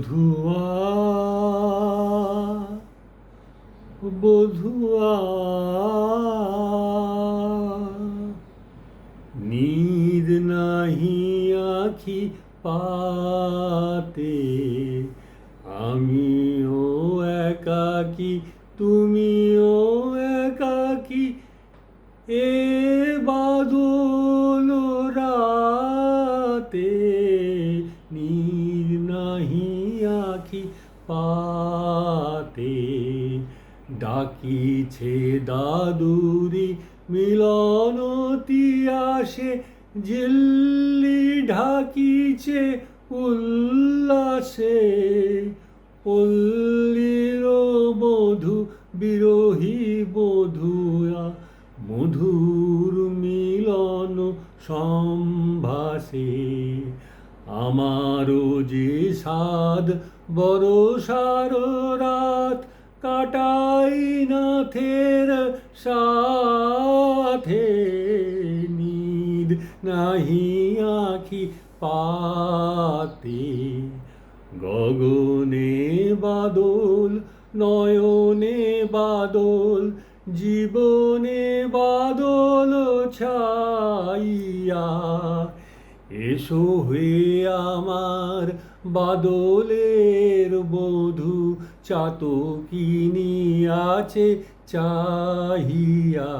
বধুয়া বধুয়া নীর নাহি আখি পাতে, আমিও একাকী তুমিও একাকী, এ বাদল রাতে নীর নাহি আখি পাতে। ডাকিছে দাদুরি মিলনতি আসে, ঝিল্লি ঢাকিছে উল্লাসে। পল্লীর বধূ বিরহী বধূয়া, মধুর মিলন সম্ভাসে। আমারও যে সাধ বরষার রাত, কাটাই নাথের সাথে। নিদ নাহি আখি পাতে, গগনে বাদল নয়নে বাদল, জীবনে বাদল ছাইয়া। এসো হে আমার বাদলের বধূ, চাতকিনী আছে চাহিয়া।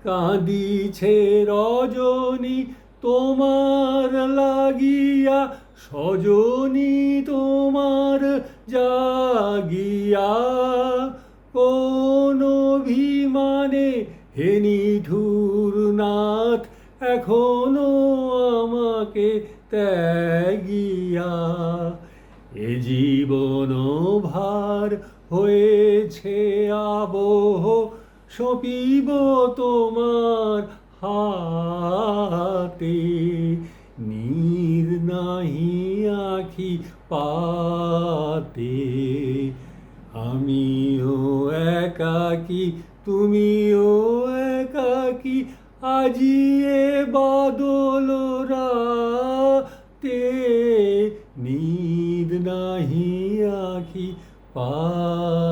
কাঁদিছে রজনী তোমার লাগিয়া, সজনী তোমার জাগিয়া। কোন অভিমানে হে নিঠুর নাথ, এখনো আমাকে ত্যাগিয়া। এ জীবন ভার হয়েছে আবহ, সঁপিব তোমার হাতে। নীর নাহি আখি পাতে, আমিও একাকী তুমিও একাকী, আজি এ বাদল রাতে নীর নাহি আখি পাতে।